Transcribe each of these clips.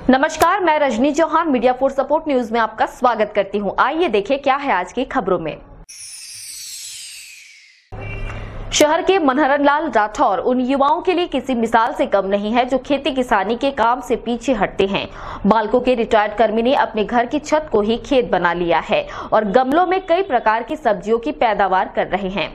नमस्कार, मैं Rajni Chauhan media for support news में आपका स्वागत करती हूं। आइए देखें क्या है आज की खबरों में। शहर के मनहरन लाल राठौर उन युवाओं के लिए किसी मिसाल से कम नहीं है जो खेती किसानी के काम से पीछे हटते हैं। बालको के रिटायर्ड कर्मी ने अपने घर की छत को ही खेत बना लिया है और गमलों में कई प्रकार की सब्जियों की पैदावार कर रहे हैं।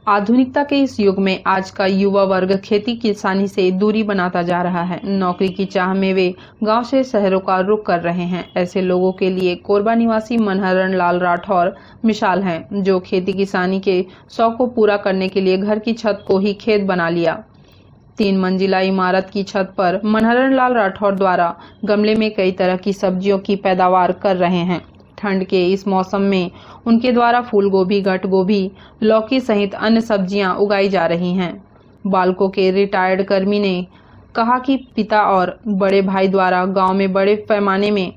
आधुनिकता के इस युग में आज का युवा वर्ग खेती किसानी से दूरी बनाता जा रहा है। नौकरी की चाह में वे गांव से शहरों का रुख कर रहे हैं। ऐसे लोगों के लिए कोरबा निवासी मनहरन लाल राठौर मिसाल हैं, जो खेती किसानी के शौक को पूरा करने के लिए घर की छत को ही खेत बना लिया। 3 मंजिला इमारत की छत पर मनहरन लाल राठौर द्वारा गमले में कई तरह की सब्जियों की पैदावार कर रहे हैं। ठंड के इस मौसम में उनके द्वारा फूल गोभी, गट गोभी, लौकी सहित अन्य सब्जियां उगाई जा रही हैं। बालको के रिटायर्ड कर्मी ने कहा कि पिता और बड़े भाई द्वारा गांव में बड़े पैमाने में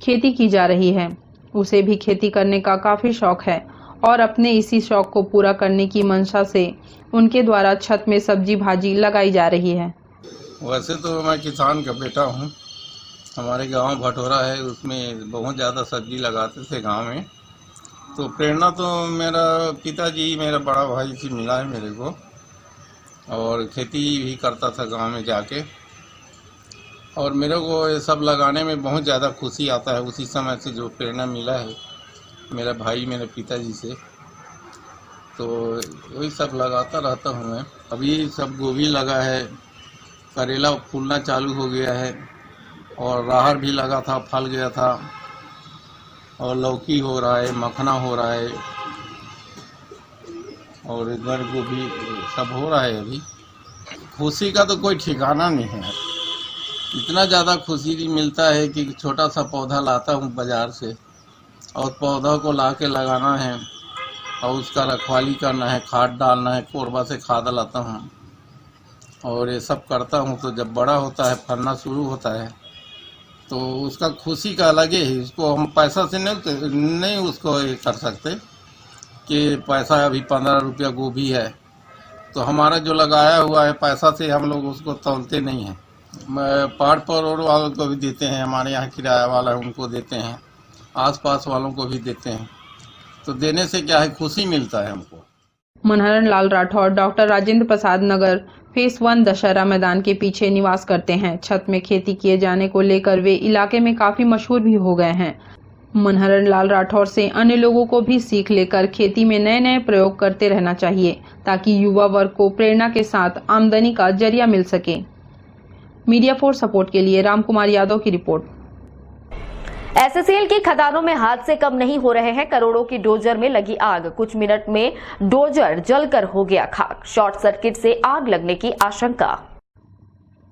खेती की जा रही है। उसे भी खेती करने का काफी शौक है और अपने इसी शौक को पूरा करने की मंशा से उनके द्वारा छत में सब्जी भाजी लगाई जा रही है। वैसे तो मैं किसान का बेटा हूँ। हमारे गांव भटोरा है, उसमें बहुत ज़्यादा सब्जी लगाते थे गांव में। तो प्रेरणा तो मेरा पिताजी, मेरा बड़ा भाई से मिला है मेरे को, और खेती भी करता था गांव में जाके। और मेरे को ये सब लगाने में बहुत ज़्यादा खुशी आता है। उसी समय से जो प्रेरणा मिला है मेरा भाई, मेरे पिताजी से, तो वही सब लगाता रहता हूँ मैं। अभी सब गोभी लगा है, करेला फूलना चालू हो गया है, और राहर भी लगा था, फल गया था, और लौकी हो रहा है, मखना हो रहा है, और इधर गोभी सब हो रहा है। अभी खुशी का तो कोई ठिकाना नहीं है। इतना ज़्यादा खुशी भी मिलता है कि छोटा सा पौधा लाता हूँ बाज़ार से, और पौधा को ला के लगाना है और उसका रखवाली करना है, खाद डालना है। कोरबा से खाद लाता हूँ और ये सब करता हूँ। तो जब बड़ा होता है, फलना शुरू होता है, तो उसका खुशी का अलग ही। उसको हम पैसा से नहीं उसको ये कर सकते कि पैसा अभी 15 रुपया गोभी है, तो हमारा जो लगाया हुआ है पैसा से हम लोग उसको तौलते नहीं हैं। पाड़ परोड़ वालों को भी देते हैं, हमारे यहाँ किराया वाला है उनको देते हैं, आसपास वालों को भी देते हैं। तो देने से क्या है, खुशी मिलता है हमको। मनहरन लाल राठौर डॉक्टर राजेंद्र प्रसाद नगर फेस 1 दशहरा मैदान के पीछे निवास करते हैं। छत में खेती किए जाने को लेकर वे इलाके में काफी मशहूर भी हो गए हैं। मनहरन लाल राठौर से अन्य लोगों को भी सीख लेकर खेती में नए नए प्रयोग करते रहना चाहिए, ताकि युवा वर्ग को प्रेरणा के साथ आमदनी का जरिया मिल सके। मीडिया फॉर सपोर्ट के लिए राम कुमार यादव की रिपोर्ट। एसएसएल की खदानों में हाथ से कम नहीं हो रहे हैं करोड़ों की डोजर में लगी आग। कुछ मिनट में डोजर जलकर हो गया खाक। शॉर्ट सर्किट से आग लगने की आशंका।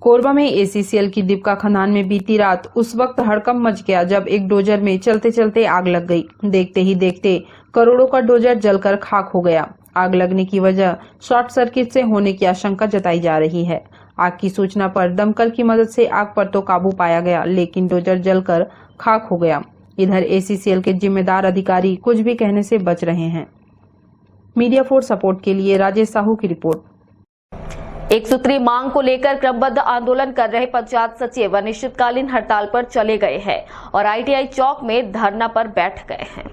कोरबा में एसीसीएल की दीपका खदान में बीती रात उस वक्त हड़कंप मच गया जब एक डोजर में चलते चलते आग लग गई। देखते ही देखते करोड़ों का डोजर जलकर खाक हो गया। आग लगने की वजह शॉर्ट सर्किट से होने की आशंका जताई जा रही है। आग की सूचना पर दमकल की मदद से आग पर तो काबू पाया गया, लेकिन डोजर जलकर खाक हो गया। इधर एसीसीएल के जिम्मेदार अधिकारी कुछ भी कहने से बच रहे हैं। मीडिया फॉर सपोर्ट के लिए राजेश साहू की रिपोर्ट। एक सूत्री मांग को लेकर क्रमबद्ध आंदोलन कर रहे पंचायत सचिव अनिश्चितकालीन हड़ताल पर चले गए हैं और आईटीआई चौक में धरना पर बैठ गए हैं।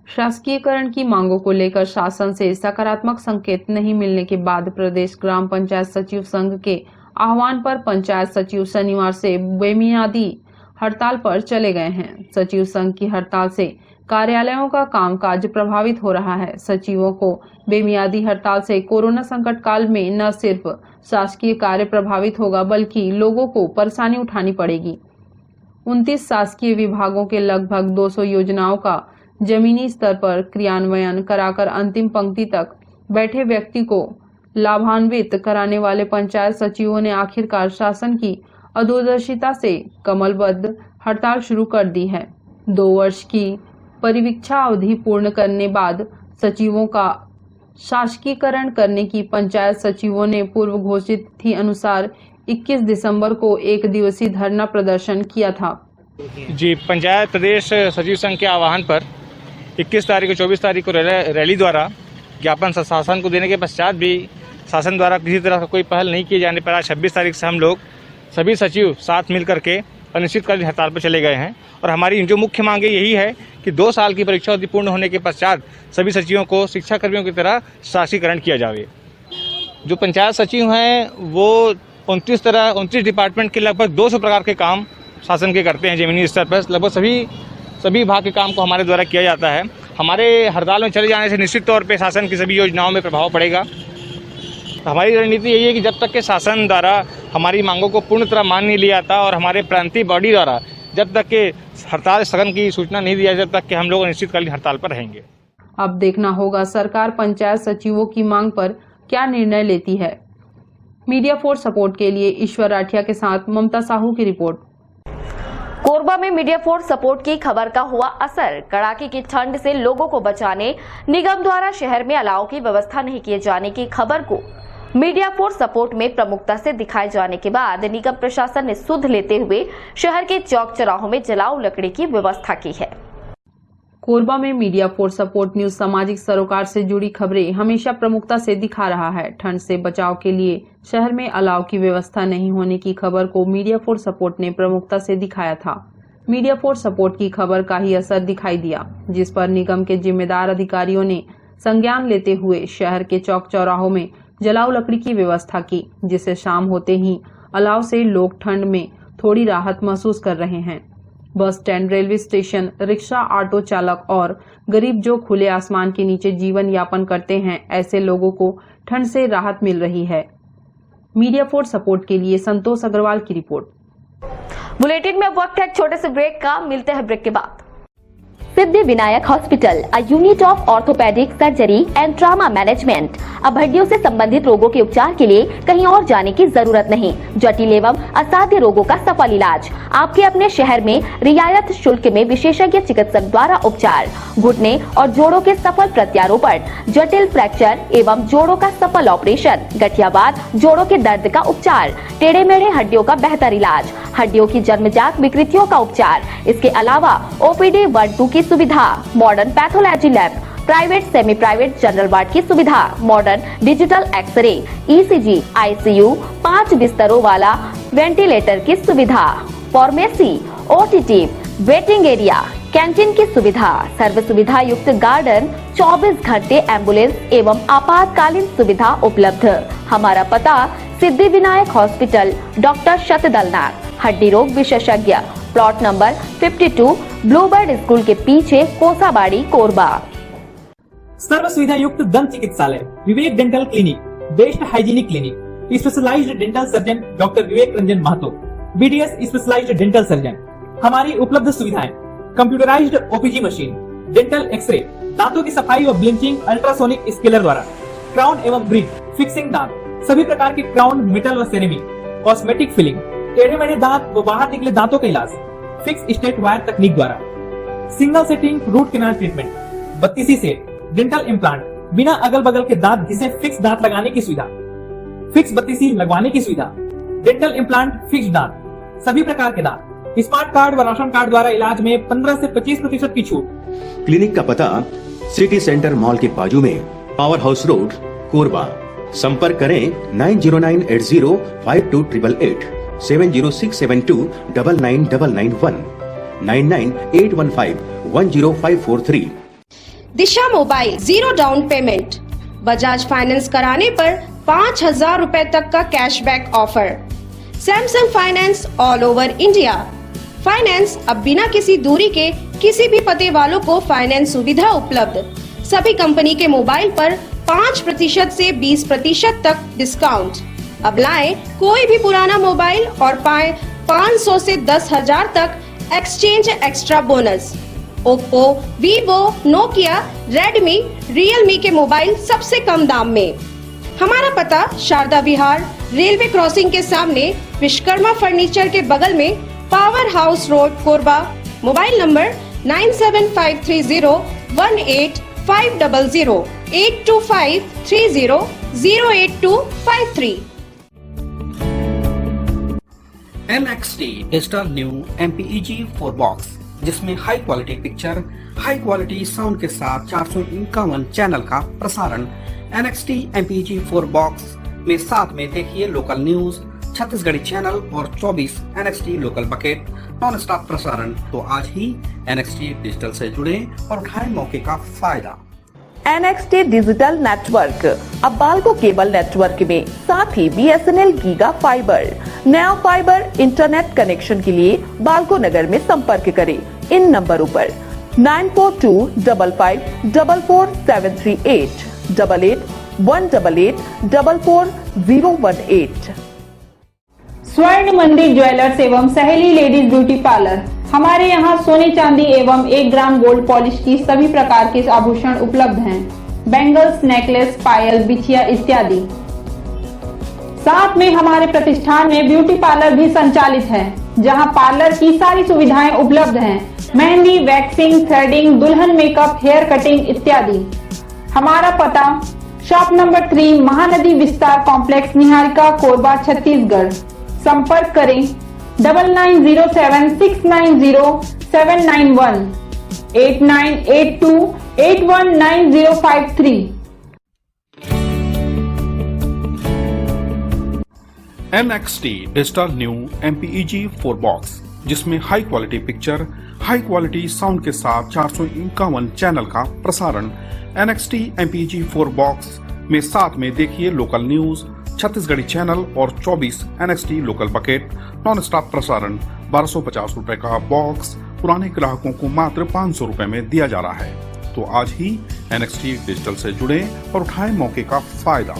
शासकीयकरण की मांगों को लेकर शासन से सकारात्मक संकेत नहीं मिलने के बाद प्रदेश ग्राम पंचायत सचिव संघ के आह्वान पर पंचायत सचिव शनिवार से बेमियादी हड़ताल पर चले गए हैं। सचिव संघ की हड़ताल से कार्यालयों का कामकाज प्रभावित हो रहा है। सचिवों को बेमियादी हड़ताल से कोरोना संकट काल में न सिर्फ शासकीय कार्य प्रभावित होगा, बल्कि लोगों को परेशानी उठानी पड़ेगी। 29 शासकीय विभागों के लगभग 200 योजनाओं का जमीनी स्तर पर क्रियान्वयन कराकर अंतिम पंक्ति तक बैठे व्यक्ति को लाभान्वित कराने वाले पंचायत सचिवों ने आखिरकार शासन की अदूरदर्शिता से कमलबद्ध हड़ताल शुरू कर दी है। 2 वर्ष की परिवीक्षा अवधि पूर्ण करने बाद सचिवों का शासकीयकरण करने की पंचायत सचिवों ने पूर्व घोषित थी अनुसार 21 दिसंबर को 1 दिवसीय धरना प्रदर्शन किया था। जी, पंचायत प्रदेश सचिव संघ के आह्वान पर 21 तारीख को 24 तारीख को रैली द्वारा ज्ञापन शासन को देने के पश्चात भी शासन द्वारा किसी तरह का कोई पहल नहीं किए जाने पर आज 26 तारीख से हम लोग सभी सचिव साथ मिल करके अनिश्चितकालीन हड़ताल पर चले गए हैं। और हमारी जो मुख्य मांग यही है कि 2 साल की परीक्षा अवधि पूर्ण होने के पश्चात सभी सचिवों को शिक्षा कर्मियों की तरह शासीकरण किया जाए। जो पंचायत सचिव हैं वो 29 डिपार्टमेंट के लगभग 200 प्रकार के काम शासन के करते हैं। जमीनी स्तर पर लगभग सभी विभाग के काम को हमारे द्वारा किया जाता है। हमारे हड़ताल में चले जाने से निश्चित तौर पे शासन की सभी योजनाओं में प्रभाव पड़ेगा। हमारी रणनीति यही है कि जब तक के शासन द्वारा हमारी मांगों को पूर्ण तरह मान नहीं लिया जाता और हमारे प्रांतीय बॉडी द्वारा जब तक के हड़ताल स्थगन की सूचना नहीं दिया जब तक कि हम लोग अनिश्चितकालीन हड़ताल पर रहेंगे। अब देखना होगा सरकार पंचायत सचिवों की मांग पर क्या निर्णय लेती है। मीडिया फॉर सपोर्ट के लिए ईश्वर राठिया के साथ ममता साहू की रिपोर्ट। कोरबा में मीडिया फॉर सपोर्ट की खबर का हुआ असर। कड़ाके की ठंड से लोगों को बचाने निगम द्वारा शहर में अलाव की व्यवस्था नहीं किए जाने की खबर को मीडिया फॉर सपोर्ट में प्रमुखता से दिखाए जाने के बाद निगम प्रशासन ने सुध लेते हुए शहर के चौक चौराहों में जलाऊ लकड़ी की व्यवस्था की है। कोरबा में मीडिया फॉर सपोर्ट न्यूज सामाजिक सरोकार से जुड़ी खबरें हमेशा प्रमुखता से दिखा रहा है। ठंड से बचाव के लिए शहर में अलाव की व्यवस्था नहीं होने की खबर को मीडिया फॉर सपोर्ट ने प्रमुखता से दिखाया था। मीडिया फॉर सपोर्ट की खबर का ही असर दिखाई दिया, जिस पर निगम के जिम्मेदार अधिकारियों ने संज्ञान लेते हुए शहर के चौक चौराहों में जलाऊ लकड़ी की व्यवस्था की, जिससे शाम होते ही अलाव से लोग ठंड में थोड़ी राहत महसूस कर रहे हैं। Bus stand, railway station, rickshaw, auto चालक और गरीब जो खुले आसमान के नीचे जीवन यापन करते हैं, ऐसे लोगों को ठंड से राहत मिल रही है। मीडिया फॉर सपोर्ट के लिए संतोष अग्रवाल की रिपोर्ट। बुलेटिन में वक्त है छोटे से ब्रेक का, मिलते हैं ब्रेक के बाद। Siddhi Vinayak hospital, a unit of orthopaedic surgery and trauma management. अब हड्डियों से संबंधित रोगों के उपचार के लिए कहीं और जाने की जरूरत नहीं। जटिल एवं असाध्य रोगों का सफल इलाज आपके अपने शहर में रियायत शुल्क में विशेषज्ञ चिकित्सक द्वारा उपचार। घुटने और जोड़ों के सफल प्रत्यारोपण, जटिल फ्रैक्चर एवं जोड़ों का सफल ऑपरेशन, गठियावाद, जोड़ों के दर्द का उपचार, टेढ़े मेढ़े हड्डियों का बेहतर इलाज, हड्डियों की जन्मजात विकृतियों का उपचार। इसके अलावा OPD 1-2 की सुविधा, modern pathology lab, private semi private general ward की सुविधा, modern digital x ray, ECG, ICU, 5 बिस्तरों वाला वेंटिलेटर की सुविधा, pharmacy, OTT, waiting area, canteen की सुविधा, सर्व सुविधा युक्त गार्डन, 24 घंटे एम्बुलेंस एवं आपातकालीन सुविधा उपलब्ध। हमारा पता सिद्धि विनायक हॉस्पिटल, डॉक्टर शतदलनाथ, हड्डी रोग विशेषज्ञ, प्लॉट नंबर 52, ब्लूबर्ड स्कूल के पीछे, कोसाबाड़ी, कोरबा। सर्व सुविधा युक्त दंत चिकित्सालय, Vivek dental clinic, best hygienic clinic, specialised dental surgeon doctor Vivek Ranjan Mahato, BDS specialised dental surgeon. हमारी उपलब्ध सुविधाएं: computerised OPG machine, dental X-ray, दांतों की सफाई व ब्लीचिंग अल्ट्रासोनिक स्केलर द्वारा, क्राउन एवं ब्रिज, फिक्सिंग दांत, सभी प्रकार के क्राउन, मेटल व सेरेमिक, कॉस्मेटिक फिलिंग, टेढ़े मेढ़े दांत व बाहर निकले दांतों का इलाज फिक्स स्टेट वायर तकनीक द्वारा, single sitting root canal treatment, 32 set, dental implant, बिना अगल बगल के दांत घिसे फिक्स दांत लगाने की सुविधा, फिक्स 32 लगवाने की सुविधा, डेंटल इम्प्लांट, फिक्स दांत, सभी प्रकार के दांत, स्मार्ट कार्ड व राशन कार्ड द्वारा इलाज में 15 से 25% की छूट। क्लिनिक का पता सिटी सेंटर मॉल के बाजू में, पावर हाउस रोड, कोरबा। संपर्क करें 9098052888, 7067299991, 9981510543। Disha mobile, 0 down payment, Bajaj finance कराने पर 5000 रुपए तक का cashback offer. Samsung finance all over India. Finance अब बिना किसी दूरी के किसी भी पते वालों को फाइनेंस सुविधा उपलब्ध। सभी कंपनी के मोबाइल पर 5% से 20% तक डिस्काउंट। अब लाएं कोई भी पुराना मोबाइल और पाएं 500 से 10,000 तक exchange extra bonus. Oppo, Vivo, Nokia, Redmi, Realme के मोबाइल सबसे कम दाम में। हमारा पता शारदा विहार, रेलवे क्रॉसिंग के सामने, विश्वकर्मा फर्नीचर के बगल में, power house road, Korba. Mobile number 9753018500, 8253008253। NXT digital new MPEG 4 box, जिसमें high quality picture, high quality sound के साथ 451 चैनल का प्रसारण। NXT MPEG 4 बॉक्स में साथ में देखिए लोकल न्यूज, छत्तीसगढ़ी चैनल और 24 NXT local bucket non stop प्रसारण। तो आज ही NXT डिजिटल से जुड़े और उठाएं मौके का फायदा। NXT डिजिटल नेटवर्क अब बाल्को केबल नेटवर्क में साथ ही BSNL गीगा फाइबर नया फाइबर इंटरनेट कनेक्शन के लिए बाल्को नगर में संपर्क करें इन नंबरों पर 9425544738 8818844018। स्वर्ण मंदिर ज्वेलर्स एवं सहेली लेडीज ब्यूटी पार्लर। हमारे यहाँ सोने चांदी एवं 1 ग्राम गोल्ड पॉलिश की सभी प्रकार के आभूषण उपलब्ध हैं। बैंगल्स, नेकलेस, पायल, बिछिया इत्यादि। साथ में हमारे प्रतिष्ठान में ब्यूटी पार्लर भी संचालित है, जहां पार्लर की सारी सुविधाएं उपलब्ध हैं। मेहंदी, वैक्सिंग, थ्रेडिंग, दुल्हन मेकअप, हेयर कटिंग इत्यादि। हमारा पता शॉप नंबर 3 महानदी विस्तार कॉम्प्लेक्स, निहारिका, कोरबा, छत्तीसगढ़। संपर्क करें 9907690791 8982819053। NXT digital new MPEG 4 box, जिसमें high quality picture, high quality sound के साथ 451 चैनल का प्रसारण। NXT MPEG 4 बॉक्स में साथ में देखिए लोकल न्यूज, छत्तीसगढ़ी चैनल और 24 NXT local bucket non stop प्रसारण। 1250 रुपए का बॉक्स पुराने ग्राहकों को मात्र 500 रुपए में दिया जा रहा है। तो आज ही NXT डिजिटल से जुड़े और उठाएं मौके का फायदा।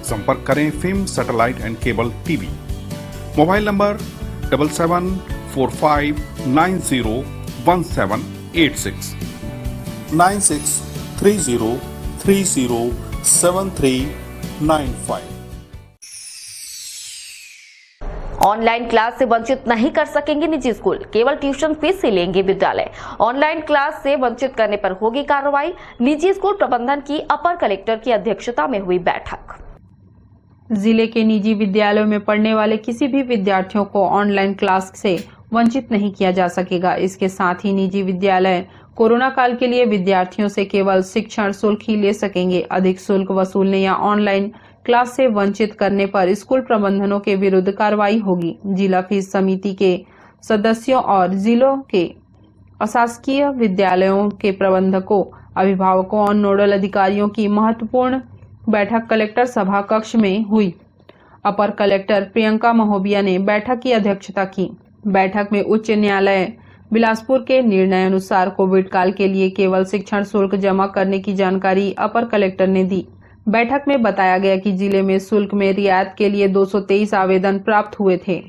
संपर्क करें film satellite and cable TV. Mobile number 7745901786 9630307395। Online class से वंचित नहीं कर सकेंगे निजी स्कूल, केवल ट्यूशन फीस ही लेंगे विद्यालय। ऑनलाइन क्लास से वंचित करने पर होगी कार्रवाई। निजी स्कूल प्रबंधन की अपर कलेक्टर की अध्यक्षता में हुई बैठक। जिले के निजी विद्यालयों में पढ़ने वाले किसी भी विद्यार्थियों को ऑनलाइन क्लास से वंचित नहीं किया जा सकेगा। इसके साथ ही निजी विद्यालय कोरोना काल के लिए विद्यार्थियों से केवल शिक्षण शुल्क ही ले सकेंगे। अधिक शुल्क वसूलने या ऑनलाइन क्लास से वंचित करने पर स्कूल प्रबंधनों के विरुद्ध कार्रवाई होगी। जिला फीस समिति के सदस्यों और जिलों के अशासकीय विद्यालयों के प्रबंधकों, अभिभावकों और नोडल अधिकारियों की महत्वपूर्ण बैठक कलेक्टर सभा कक्ष में हुई। अपर कलेक्टर प्रियंका महोबिया ने बैठक की अध्यक्षता की। बैठक में उच्च न्यायालय बिलासपुर के निर्णय अनुसार कोविड काल के लिए केवल शिक्षण शुल्क जमा करने की जानकारी अपर कलेक्टर ने दी। बैठक में बताया गया कि जिले में शुल्क में रियायत के लिए 223 आवेदन प्राप्त हुए थे,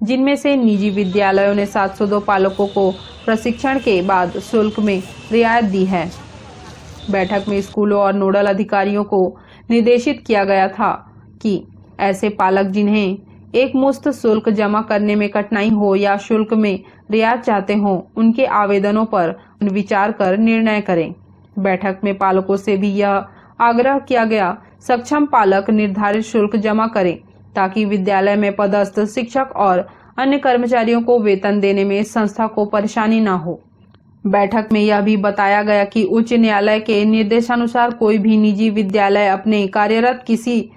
जिनमें से निजी विद्यालयों ने 702 पालकों को प्रशिक्षण के बाद शुल्क में रियायत दी है। बैठक में स्कूलों और नोडल अधिकारियों को निर्देशित किया गया था कि ऐसे पालक जिन्हें एक मुश्त शुल्क जमा करने में कठिनाई हो या शुल्क में रियायत चाहते हो, उनके आवेदनों पर विचार कर निर्णय करें। बैठक में पालकों से भी यह आग्रह किया गया सक्षम पालक निर्धारित शुल्क जमा करें, ताकि विद्यालय में पदस्थ शिक्षक और अन्य कर्मचारियों को वेतन देने में संस्था को परेशानी न हो। बैठक में यह भी बताया गया कि उच्च न्यायालय के निर्देशानुसार कोई भी निजी विद्यालय अपने कार्यरत किसी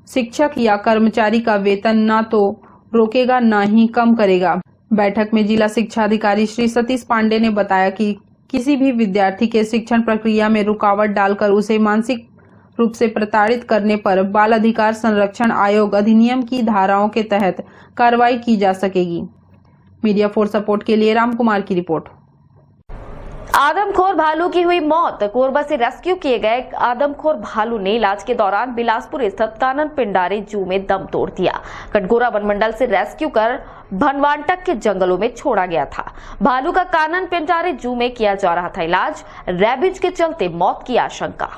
शिक्षक या कर्मचारी का वेतन न तो रोकेगा न ही कम करेगा। बैठक में जिला शिक्षा अधिकारी श्री सतीश पांडे ने बताया कि किसी भी विद्यार्थी के शिक्षण प्रक्रिया में रुकावट डालकर उसे मानसिक रूप से प्रताड़ित करने पर बाल अधिकार संरक्षण आयोग अधिनियम की धाराओं के तहत कार्रवाई की जा सकेगी। मीडिया फॉर सपोर्ट के लिए राम कुमार की रिपोर्ट। आदमखोर भालू की हुई मौत। कोरबा से रेस्क्यू किए गए आदमखोर भालू ने इलाज के दौरान बिलासपुर स्थित कानन पिंडारी जू में दम तोड़ दिया। कटघोरा वनमंडल से रेस्क्यू कर भनवांटक के जंगलों में छोड़ा गया था। भालू का कानन पिंडारी जू में किया जा रहा था इलाज। रैबिज के चलते मौत की आशंका।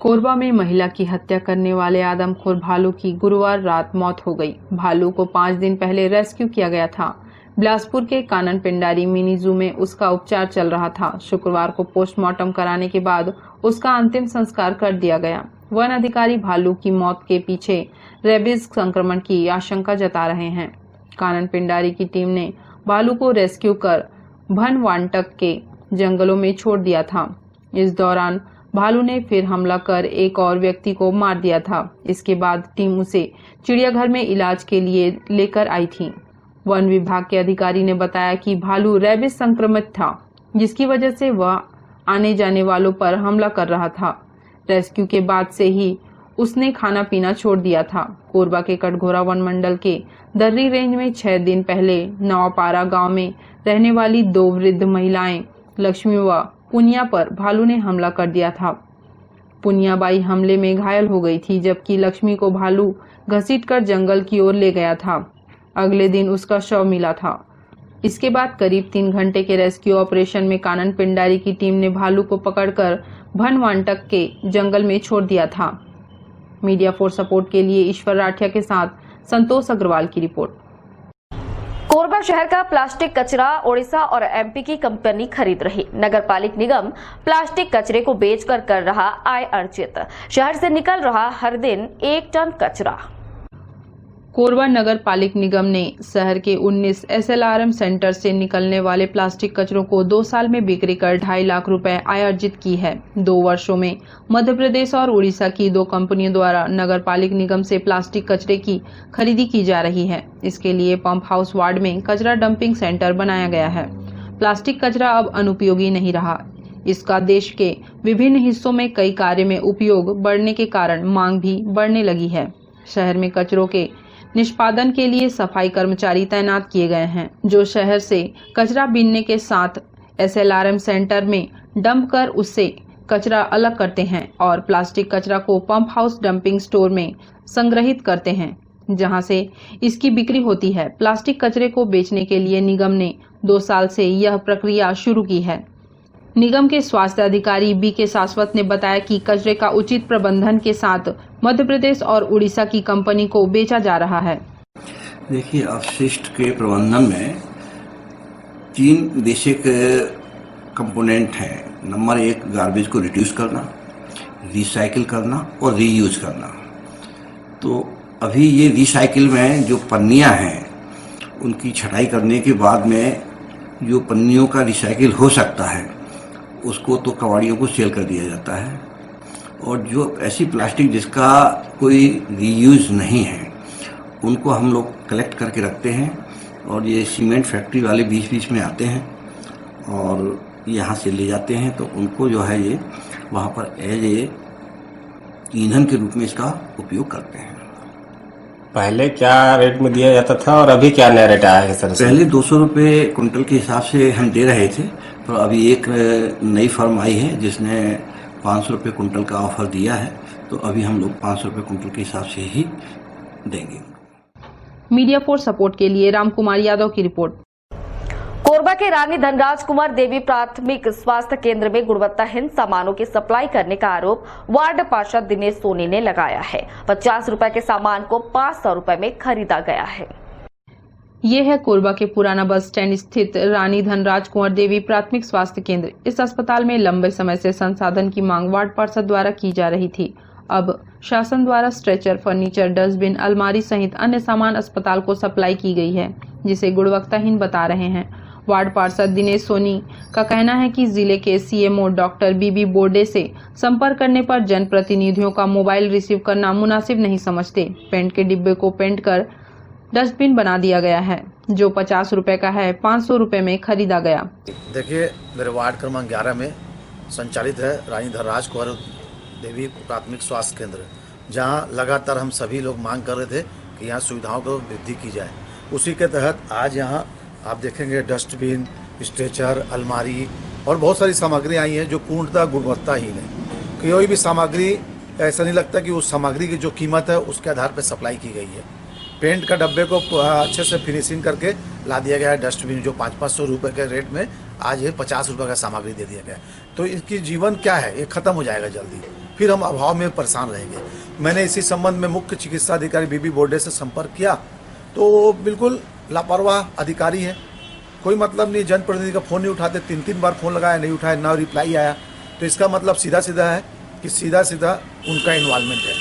कोरबा में महिला की हत्या करने वाले आदमखोर भालू की गुरुवार रात मौत हो गई। भालू को 5 दिन पहले रेस्क्यू किया गया था। बिलासपुर के कानन पिंडारी मिनी जू में उसका उपचार चल रहा था। शुक्रवार को पोस्टमार्टम कराने के बाद उसका अंतिम संस्कार कर दिया गया। वन अधिकारी भालू की मौत के पीछे रेबीज संक्रमण की आशंका जता रहे हैं। कानन पिंडारी की टीम ने भालू को रेस्क्यू कर भनवांटक के जंगलों में छोड़ दिया था। इस दौरान भालू ने फिर हमला कर एक और व्यक्ति को मार दिया था। इसके बाद टीम उसे चिड़ियाघर में इलाज के लिए लेकर आई थी। वन विभाग के अधिकारी ने बताया कि भालू रेबिस संक्रमित था, जिसकी वजह से वह आने जाने वालों पर हमला कर रहा था। रेस्क्यू के बाद से ही उसने खाना पीना छोड़ दिया था। कोरबा के कटघोरा वन मंडल के दर्री रेंज में 6 दिन पहले नवापारा गांव में रहने वाली 2 वृद्ध महिलाएं लक्ष्मी व पुनिया पर भालू ने हमला कर दिया था। पुनियाबाई हमले में घायल हो गई थी, जबकि लक्ष्मी को भालू घसीटकर जंगल की ओर ले गया था। अगले दिन उसका शव मिला था। इसके बाद करीब 3 घंटे के रेस्क्यू ऑपरेशन में कानन पिंडारी की टीम ने भालू को पकड़कर भनवांटक के जंगल में छोड़ दिया था। मीडिया फॉर सपोर्ट के लिए ईश्वर राठिया के साथ संतोष अग्रवाल की रिपोर्ट। कोरबा शहर का प्लास्टिक कचरा ओडिशा और एमपी की कंपनी खरीद रही। नगर पालिक निगम प्लास्टिक कचरे को बेचकर कर रहा आय अर्जित। शहर से निकल रहा हर दिन 1 टन कचरा। कोरबा नगर पालिक निगम ने शहर के 19 SLRM सेंटर से निकलने वाले प्लास्टिक कचरों को 2 साल में बिक्री कर 2.5 लाख रुपए आय अर्जित की है। 2 वर्षों में मध्य प्रदेश और उड़ीसा की 2 कंपनियों द्वारा नगर पालिक निगम से प्लास्टिक कचरे की खरीदी की जा रही है। इसके लिए पंप हाउस वार्ड में कचरा डंपिंग सेंटर बनाया गया है। प्लास्टिक कचरा अब अनुपयोगी नहीं रहा। इसका देश के विभिन्न हिस्सों में कई कार्य में उपयोग बढ़ने के कारण मांग भी बढ़ने लगी है। शहर में कचरों के निष्पादन के लिए सफाई कर्मचारी तैनात किए गए हैं, जो शहर से कचरा बीनने के साथ SLRM सेंटर में डंप कर उससे कचरा अलग करते हैं और प्लास्टिक कचरा को पंप हाउस डंपिंग स्टोर में संग्रहित करते हैं, जहां से इसकी बिक्री होती है। प्लास्टिक कचरे को बेचने के लिए निगम ने 2 साल से यह प्रक्रिया शुरू की है। निगम के स्वास्थ्य अधिकारी BK शाश्वत ने बताया कि कचरे का उचित प्रबंधन के साथ मध्य प्रदेश और उड़ीसा की कंपनी को बेचा जा रहा है। देखिए, अपशिष्ट के प्रबंधन में 3 बेसिक कंपोनेंट हैं। नंबर 1, गार्बेज को रिड्यूस करना, रिसाइकिल करना और रीयूज करना। तो अभी ये रिसाइकिल में जो पन्नियां हैं, उनकी छटाई करने के बाद में जो पन्नियों का रिसाइकिल हो सकता है, उसको तो कबाड़ियों को सेल कर दिया जाता है। और जो ऐसी प्लास्टिक जिसका कोई रीयूज नहीं है, उनको हम लोग कलेक्ट करके रखते हैं और ये सीमेंट फैक्ट्री वाले बीच बीच में आते हैं और यहाँ से ले जाते हैं। तो उनको जो है ये वहाँ पर एज ए ईंधन के रूप में इसका उपयोग करते हैं। पहले क्या रेट में दिया जाता था और अभी क्या नया रेट आया है सर? पहले 200 रुपये कुंटल के हिसाब से हम दे रहे थे, तो अभी एक नई फर्म आई है जिसने 500 रुपये कुंटल का ऑफर दिया है। तो अभी हम लोग 500 रुपये कुंटल के हिसाब से ही देंगे। मीडिया फॉर सपोर्ट के लिए राम कुमार यादव की रिपोर्ट। कोरबा के रानी धनराज कुमार देवी प्राथमिक स्वास्थ्य केंद्र में गुणवत्ताहीन सामानों की सप्लाई करने का आरोप वार्ड पार्षद दिनेश सोनी ने लगाया है। 50 रुपए के सामान को 500 रुपए में खरीदा गया है। ये है कोरबा के पुराना बस स्टैंड स्थित रानी धनराज कुंवर देवी प्राथमिक स्वास्थ्य केंद्र। इस अस्पताल में लंबे समय से संसाधन की मांग वार्ड पार्षद द्वारा की जा रही थी। अब शासन द्वारा स्ट्रेचर, फर्नीचर, डस्टबिन, अलमारी सहित अन्य सामान अस्पताल को सप्लाई की गई है, जिसे गुणवत्ताहीन बता रहे हैं। वार्ड पार्षद दिनेश सोनी का कहना है कि जिले के CMO डॉक्टर BB बोर्डे से संपर्क करने पर जनप्रतिनिधियों का मोबाइल रिसीव करना मुनासिब नहीं समझते। पेंट के डिब्बे को पेंट कर डस्टबिन बना दिया गया है, जो 50 रुपए का है, 500 रुपए में खरीदा गया। देखिए, मेरे वार्ड क्रमांक 11 में संचालित है रानी धनराज कुंवर देवी प्राथमिक स्वास्थ्य केंद्र, जहां लगातार हम सभी लोग मांग कर रहे थे कि यहाँ सुविधाओं को वृद्धि की जाए। उसी के तहत आज यहाँ आप देखेंगे डस्टबिन, स्ट्रेचर, अलमारी और बहुत सारी सामग्री आई हैं जो पूर्णतः गुणवत्ताहीन है। कोई भी सामग्री ऐसा नहीं लगता कि उस सामग्री की जो कीमत है उसके आधार पर सप्लाई की गई है। पेंट का डब्बे को अच्छे से फिनिशिंग करके ला दिया गया है। डस्टबिन जो 500 रुपये के रेट में आज ये 50 रुपये का सामग्री दे दिया गया। तो इसकी जीवन क्या है, ये खत्म हो जाएगा जल्दी, फिर हम अभाव में परेशान रहेंगे। मैंने इसी संबंध में मुख्य चिकित्सा अधिकारी BB बोर्डे से संपर्क किया, तो बिल्कुल लापरवाह अधिकारी है। कोई मतलब नहीं, जनप्रतिनिधि का फ़ोन नहीं उठाते। 3 बार फ़ोन लगाया, नहीं उठाया, ना रिप्लाई आया। तो इसका मतलब सीधा सीधा है कि सीधा उनका इन्वॉल्वमेंट है।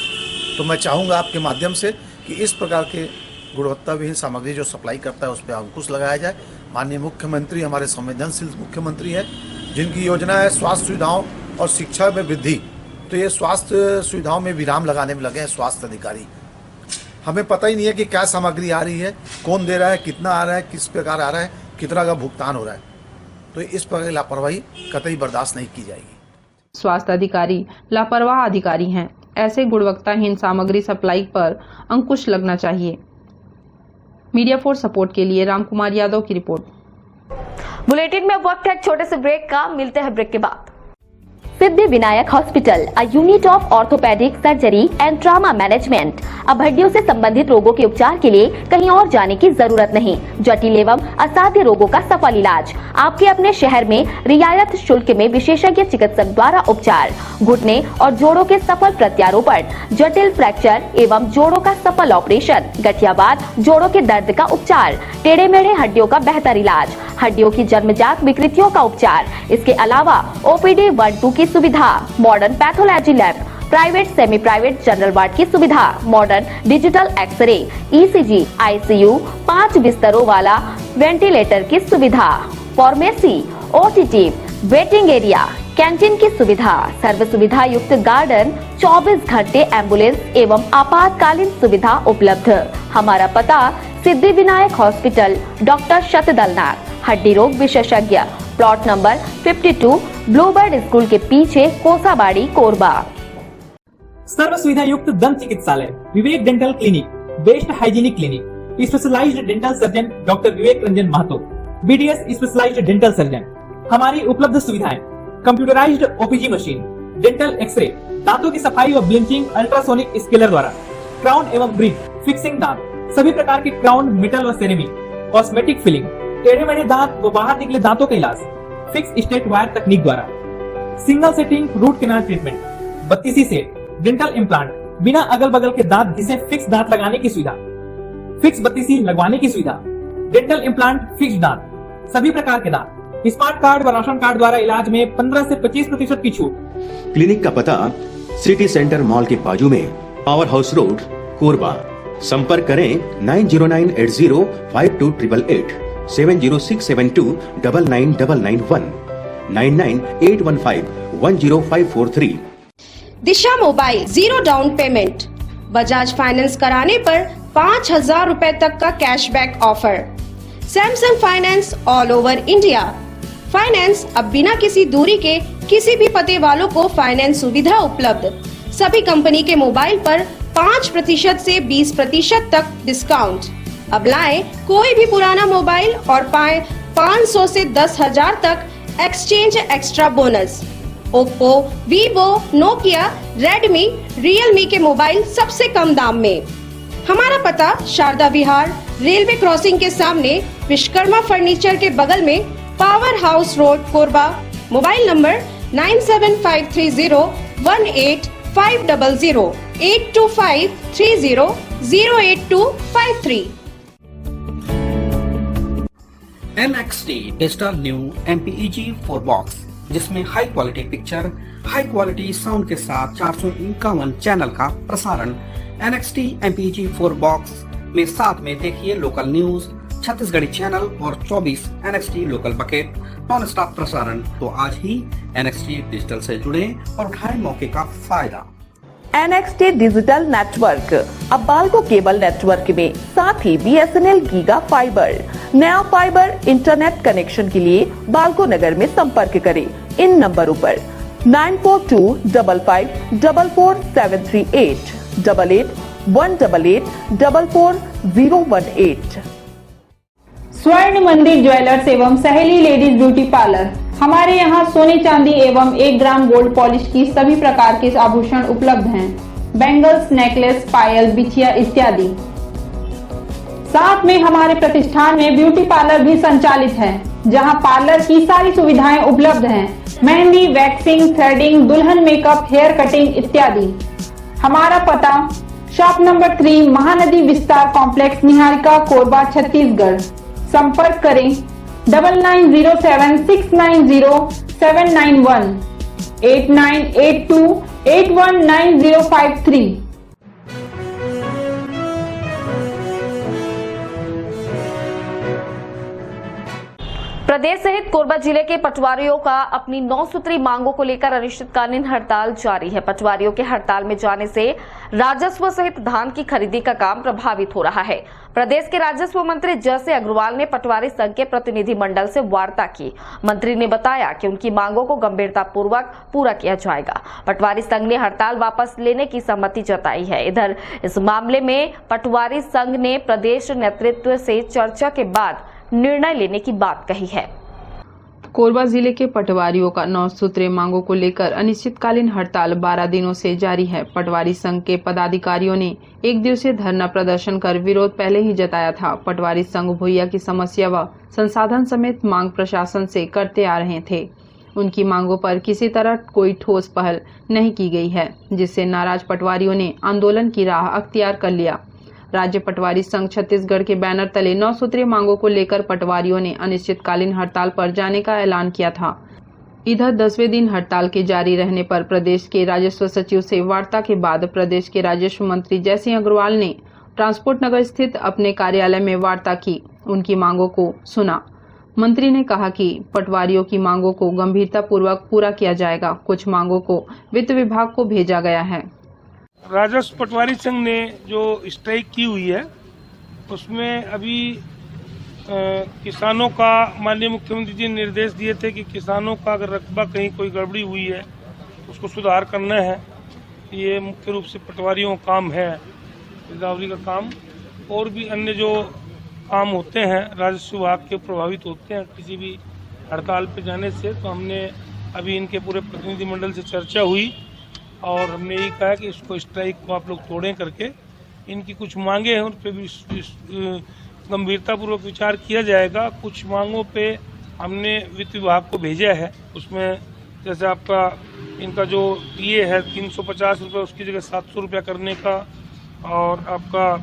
तो मैं चाहूँगा आपके माध्यम से कि इस प्रकार के गुणवत्ताविहीन सामग्री जो सप्लाई करता है उस पर अंकुश लगाया जाए। माननीय मुख्यमंत्री हमारे संवेदनशील मुख्यमंत्री हैं, जिनकी योजना है स्वास्थ्य सुविधाओं और शिक्षा में वृद्धि, तो ये स्वास्थ्य सुविधाओं में विराम लगाने में लगे हैं स्वास्थ्य अधिकारी। हमें पता ही नहीं है कि क्या सामग्री आ रही है, कौन दे रहा है, कितना आ रहा है, किस प्रकार आ रहा है, कितना का भुगतान हो रहा है। तो इस प्रकार की लापरवाही कतई बर्दाश्त नहीं की जाएगी। स्वास्थ्य अधिकारी लापरवाह अधिकारी हैं। ऐसे गुणवत्ताहीन सामग्री सप्लाई पर अंकुश लगना चाहिए। मीडिया फॉर सपोर्ट के लिए रामकुमार यादव की रिपोर्ट। बुलेटिन में वक्त है एक छोटे से ब्रेक का, मिलते हैं ब्रेक के बाद। Siddhi Vinayak hospital, a unit of orthopaedic surgery and trauma management. अब हड्डियों से संबंधित रोगों के उपचार के लिए कहीं और जाने की जरूरत नहीं। जटिल एवं असाध्य रोगों का सफल इलाज आपके अपने शहर में रियायत शुल्क में विशेषज्ञ चिकित्सक द्वारा उपचार। घुटने और जोड़ों के सफल प्रत्यारोपण, जटिल फ्रैक्चर एवं जोड़ों का सफल ऑपरेशन, गठियावाद, जोड़ों के दर्द का उपचार, टेढ़े मेढ़े हड्डियों का बेहतर इलाज, हड्डियों की जन्मजात विकृतियों का उपचार। इसके अलावा OPD 1-2 की सुविधा, modern pathology lab, private semi private general ward की सुविधा, modern digital x ray, ECG, ICU, 5 बिस्तरों वाला वेंटिलेटर की सुविधा, pharmacy, OTT, waiting area, canteen की सुविधा, सर्व सुविधा युक्त गार्डन, 24 घंटे एम्बुलेंस एवं आपातकालीन सुविधा उपलब्ध। हमारा पता सिद्धि विनायक हॉस्पिटल, डॉक्टर शतदलनाथ, हड्डी रोग विशेषज्ञ, प्लॉट नंबर 52, ब्लूबर्ड स्कूल के पीछे, कोसाबाड़ी, कोरबा। सर्व सुविधा युक्त दंत चिकित्सालय Vivek dental clinic, best hygienic clinic, specialised dental surgeon doctor Vivek Ranjan Mahato, BDS specialised dental surgeon. हमारी उपलब्ध सुविधाएं: computerised OPG machine, dental X-ray, दांतों की सफाई व ब्लीचिंग अल्ट्रासोनिक स्केलर द्वारा, क्राउन एवं ब्रिज, फिक्सिंग दांत, सभी प्रकार के क्राउन, मेटल व सेरेमिक, कॉस्मेटिक फिलिंग, टेढ़े मेढ़े दांत व बाहर निकले दांतों का इलाज फिक्स स्टेट वायर तकनीक द्वारा, single sitting root canal treatment, 32 set, dental implant, बिना अगल बगल के दांत जिसे फिक्स दांत लगाने की सुविधा, फिक्स 32 लगवाने की सुविधा, डेंटल इम्प्लांट, फिक्स दांत, सभी प्रकार के दांत, स्मार्ट कार्ड व राशन कार्ड द्वारा इलाज में 15 से 25% की छूट। क्लिनिक का पता सिटी सेंटर मॉल के बाजू में, पावर हाउस रोड, कोरबा। संपर्क करें 9098052888, 7067299991, 9981510543। Disha mobile, 0 down payment, Bajaj finance कराने पर 5,000 रुपए तक का cashback offer. Samsung finance all over India. Finance अब बिना किसी दूरी के किसी भी पते वालों को फाइनेंस सुविधा उपलब्ध। सभी कंपनी के मोबाइल पर 5% से 20% तक डिस्काउंट। अब लाएं कोई भी पुराना मोबाइल और पाएं 500 से 10,000 तक exchange extra bonus. Oppo, Vivo, Nokia, Redmi, Realme के मोबाइल सबसे कम दाम में। हमारा पता शारदा विहार, रेलवे क्रॉसिंग के सामने, विश्वकर्मा फर्नीचर के बगल में, power house road, Korba. Mobile number 9753018500, 8253008253। NXT digital new MPEG 4 box, जिसमें high quality picture, high quality sound के साथ 451 चैनल का प्रसारण। NXT MPEG 4 बॉक्स में साथ में देखिए लोकल न्यूज, छत्तीसगढ़ी चैनल और 24 NXT local bucket non stop प्रसारण। तो आज ही NXT डिजिटल से जुड़े और उठाएं मौके का फायदा। NXT डिजिटल नेटवर्क, अब बाल्को केबल नेटवर्क में साथ ही BSNL गीगा फाइबर। नया फाइबर इंटरनेट कनेक्शन के लिए बाल्को नगर में संपर्क करें इन नंबरों पर 9425544738, 8818844018। स्वर्ण मंदिर ज्वेलर्स एवं सहेली लेडीज ब्यूटी पार्लर। हमारे यहाँ सोने चांदी एवं 1 ग्राम गोल्ड पॉलिश की सभी प्रकार के आभूषण उपलब्ध हैं। बैंगल्स, नेकलेस, पायल, बिछिया इत्यादि। साथ में हमारे प्रतिष्ठान में ब्यूटी पार्लर भी संचालित है, जहां पार्लर की सारी सुविधाएं उपलब्ध हैं। मेहंदी, वैक्सिंग, थ्रेडिंग, दुल्हन मेकअप, हेयर कटिंग इत्यादि। हमारा पता शॉप नंबर 3, महानदी विस्तार कॉम्प्लेक्स, निहारिका, कोरबा, छत्तीसगढ़। संपर्क करें 9907690791, 8982819053। प्रदेश सहित कोरबा जिले के पटवारियों का अपनी 9 सूत्री मांगों को लेकर अनिश्चितकालीन हड़ताल जारी है। पटवारियों के हड़ताल में जाने से राजस्व सहित धान की खरीदी का काम प्रभावित हो रहा है। प्रदेश के राजस्व मंत्री जयसे अग्रवाल ने पटवारी संघ के प्रतिनिधि मंडल से वार्ता की। मंत्री ने बताया कि उनकी मांगों को गंभीरतापूर्वक पूरा किया जाएगा। पटवारी संघ ने हड़ताल वापस लेने की सहमति जताई है। इधर इस मामले में पटवारी संघ ने प्रदेश नेतृत्व से चर्चा के बाद निर्णय लेने की बात कही है। कोरबा जिले के पटवारियों का 9 सूत्रीय मांगों को लेकर अनिश्चितकालीन हड़ताल 12 दिनों से जारी है। पटवारी संघ के पदाधिकारियों ने एक दिवसीय धरना प्रदर्शन कर विरोध पहले ही जताया था। पटवारी संघ भूया की समस्या व संसाधन समेत मांग प्रशासन से करते आ रहे थे। उनकी मांगों पर किसी तरह कोई ठोस पहल नहीं की गई है, जिससे नाराज पटवारियों ने आंदोलन की राह अख्तियार कर लिया। राज्य पटवारी संघ छत्तीसगढ़ के बैनर तले 9 सूत्रीय मांगों को लेकर पटवारियों ने अनिश्चितकालीन हड़ताल पर जाने का ऐलान किया था। इधर 10वें दिन हड़ताल के जारी रहने पर प्रदेश के राजस्व सचिव से वार्ता के बाद प्रदेश के राजस्व मंत्री जयसे अग्रवाल ने ट्रांसपोर्ट नगर स्थित अपने कार्यालय में वार्ता की, उनकी मांगों को सुना। मंत्री ने कहा कि पटवारियों की मांगों को गंभीरतापूर्वक पूरा किया जाएगा। कुछ मांगों को वित्त विभाग को भेजा गया है। राजस्व पटवारी संघ ने जो स्ट्राइक की हुई है उसमें अभी किसानों का माननीय मुख्यमंत्री जी ने निर्देश दिए थे कि किसानों का अगर रकबा कहीं कोई गड़बड़ी हुई है उसको सुधार करना है। ये मुख्य रूप से पटवारियों का काम है, गिरदावरी का काम। और भी अन्य जो काम होते हैं राजस्व विभाग के प्रभावित होते हैं किसी भी हड़ताल पे जाने से। तो हमने अभी इनके पूरे प्रतिनिधि मंडल से चर्चा हुई और हमने यही कहा कि इसको स्ट्राइक को आप लोग तोड़ें करके इनकी कुछ मांगे हैं उन पर भी गंभीरतापूर्वक विचार किया जाएगा। कुछ मांगों पे हमने वित्त विभाग को भेजा है। उसमें जैसे आपका इनका जो टीए है 350 रुपये उसकी जगह 700 रुपया करने का, और आपका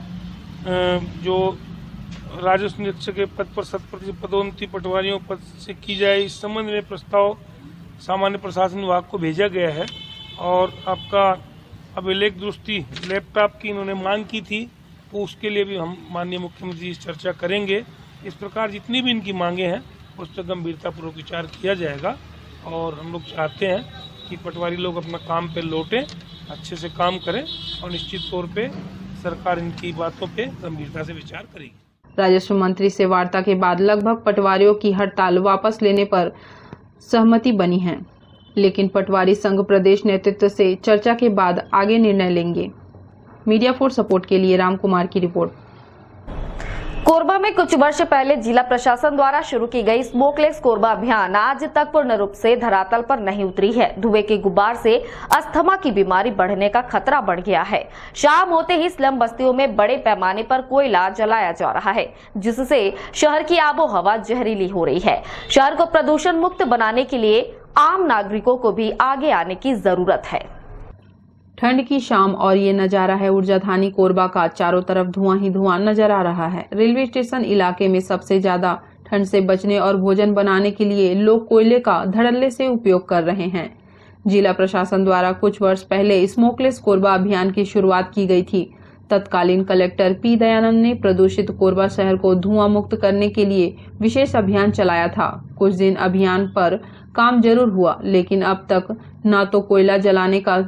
जो राजस्व निरीक्षक के पद पर 7% पदोन्नति पटवारियों पद से की जाए, इस संबंध में प्रस्ताव सामान्य प्रशासन विभाग को भेजा गया है। और आपका अभिलेख दुरुस्ती लैपटॉप की इन्होंने मांग की थी, तो उसके लिए भी हम माननीय मुख्यमंत्री जी से चर्चा करेंगे। इस प्रकार जितनी भी इनकी मांगे हैं उस पर गंभीरतापूर्वक विचार किया जाएगा। और हम लोग चाहते हैं कि पटवारी लोग अपना काम पे लौटें, अच्छे से काम करें और निश्चित तौर पे सरकार इनकी बातों पे गंभीरता से विचार करेगी। राजस्व मंत्री से वार्ता के बाद लगभग पटवारियों की हड़ताल वापस लेने पर सहमति बनी है, लेकिन पटवारी संघ प्रदेश नेतृत्व से चर्चा के बाद आगे निर्णय लेंगे। मीडिया फॉर सपोर्ट के लिए राम कुमार की रिपोर्ट। कोरबा में कुछ वर्ष पहले जिला प्रशासन द्वारा शुरू की गई स्मोकलेस कोरबा अभियान आज तक पूर्ण रूप से धरातल पर नहीं उतरी है। धुएं के गुब्बार से अस्थमा की बीमारी बढ़ने का खतरा बढ़ गया है। शाम होते ही स्लम बस्तियों में बड़े पैमाने पर कोयला जलाया जा रहा है, जिससे शहर की आबोहवा जहरीली हो रही है। शहर को प्रदूषण मुक्त बनाने के लिए आम नागरिकों को भी आगे आने की जरूरत है। ठंड की शाम और ये नजारा है ऊर्जाधानी कोरबा का। चारों तरफ धुआं ही धुआं नजर आ रहा है। रेलवे स्टेशन इलाके में सबसे ज्यादा ठंड से बचने और भोजन बनाने के लिए लोग कोयले का धड़ल्ले से उपयोग कर रहे हैं। जिला प्रशासन द्वारा कुछ वर्ष पहले स्मोकलेस कोरबा अभियान की शुरुआत की गई थी। तत्कालीन कलेक्टर पी दयानंद ने प्रदूषित कोरबा शहर को धुआं मुक्त करने के लिए विशेष अभियान चलाया था। कुछ दिन अभियान पर काम जरूर हुआ, लेकिन अब तक न तो कोयला जलाने का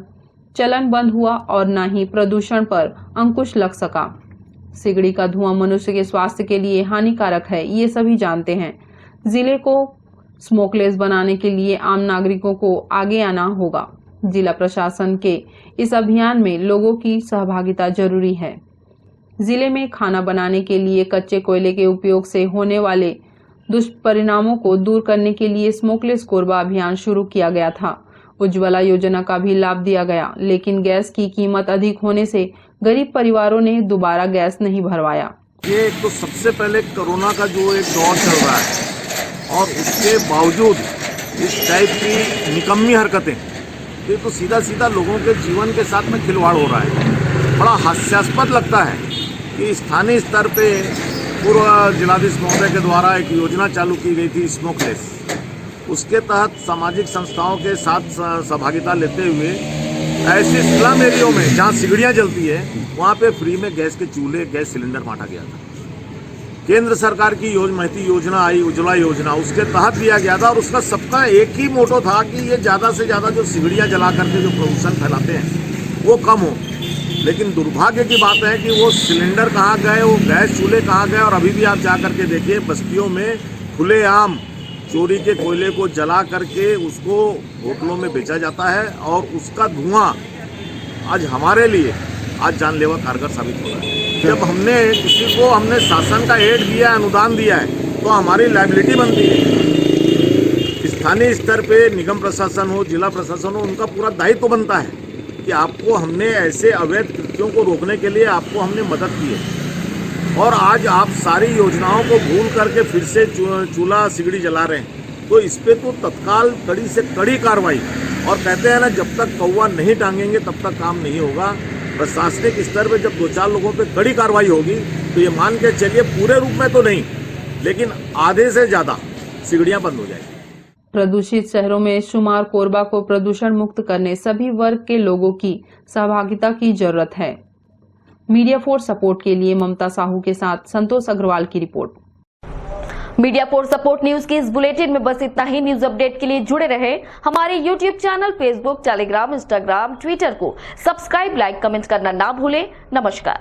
चलन बंद हुआ और न ही प्रदूषण पर अंकुश लग सका। सिगड़ी का धुआं मनुष्य के स्वास्थ्य के लिए हानिकारक है, ये सभी जानते हैं। जिले को स्मोकलेस बनाने के लिए आम नागरिकों को आगे आना होगा। जिला प्रशासन के इस अभियान में लोगों की सहभागिता जरूरी है। जिले में खाना बनाने के लिए कच्चे कोयले के उपयोग से होने वाले दुष्परिणामों को दूर करने के लिए स्मोकलेस कोरबा अभियान शुरू किया गया था। उज्ज्वला योजना का भी लाभ दिया गया, लेकिन गैस की कीमत अधिक होने से गरीब परिवारों ने दोबारा गैस नहीं भरवाया। ये तो सबसे पहले कोरोना का जो एक दौर चल रहा है और उसके बावजूद इस टाइप की निकम्मी हरकतें, ये तो सीधा सीधा लोगों के जीवन के साथ में खिलवाड़ हो रहा है। बड़ा हास्यास्पद लगता है कि स्थानीय स्तर पे पूर्व जिलाधीश महोदय के द्वारा एक योजना चालू की गई थी स्मोकलेस। उसके तहत सामाजिक संस्थाओं के साथ सहभागिता लेते हुए ऐसे स्लम एरियो में जहाँ सिगड़ियाँ जलती है वहाँ पे फ्री में गैस के चूल्हे, गैस सिलेंडर बांटा गया था। केंद्र सरकार की महती योजना आई, उज्ज्वला योजना, उसके तहत दिया गया था और उसका सबका एक ही मोटो था कि ये ज़्यादा से ज़्यादा जो सिगड़ियाँ जला करके जो प्रदूषण फैलाते हैं वो कम हो। लेकिन दुर्भाग्य की बात है कि वो सिलेंडर कहाँ गए, वो गैस चूल्हे कहाँ गए, और अभी भी आप जा करके देखिए बस्तियों में खुलेआम चोरी के कोयले को जला करके उसको होटलों में बेचा जाता है और उसका धुआं आज हमारे लिए आज जानलेवा कारगर साबित हो रहा है। जब हमने किसी को शासन का एड दिया है, अनुदान दिया है, तो हमारी लायबिलिटी बनती है। स्थानीय स्तर पे निगम प्रशासन हो, जिला प्रशासन हो, उनका पूरा दायित्व बनता है कि आपको हमने ऐसे अवैध कृत्यों को रोकने के लिए आपको हमने मदद की है और आज आप सारी योजनाओं को भूल करके फिर से चूल्हा सिगड़ी जला रहे हैं, तो इस पे तो तत्काल कड़ी से कड़ी कार्रवाई। और कहते हैं ना, जब तक कौवा नहीं टांगेंगे तब तक काम नहीं होगा। प्रशासनिक स्तर पे जब 2-4 लोगों पे कड़ी कार्रवाई होगी तो ये मान के चलिए पूरे रूप में तो नहीं, लेकिन आधे से ज्यादा सिगड़ियां बंद हो जाएगी। प्रदूषित शहरों में शुमार कोरबा को प्रदूषण मुक्त करने सभी वर्ग के लोगों की सहभागिता की जरूरत है। मीडिया फोर्स सपोर्ट के लिए ममता साहू के साथ संतोष अग्रवाल की report. Media force support news के इस बुलेटिन में बस इतना ही। न्यूज अपडेट के लिए जुड़े रहे हमारे YouTube channel, Facebook, Telegram, Instagram, Twitter को सब्सक्राइब, लाइक, कमेंट करना ना भूलें। नमस्कार।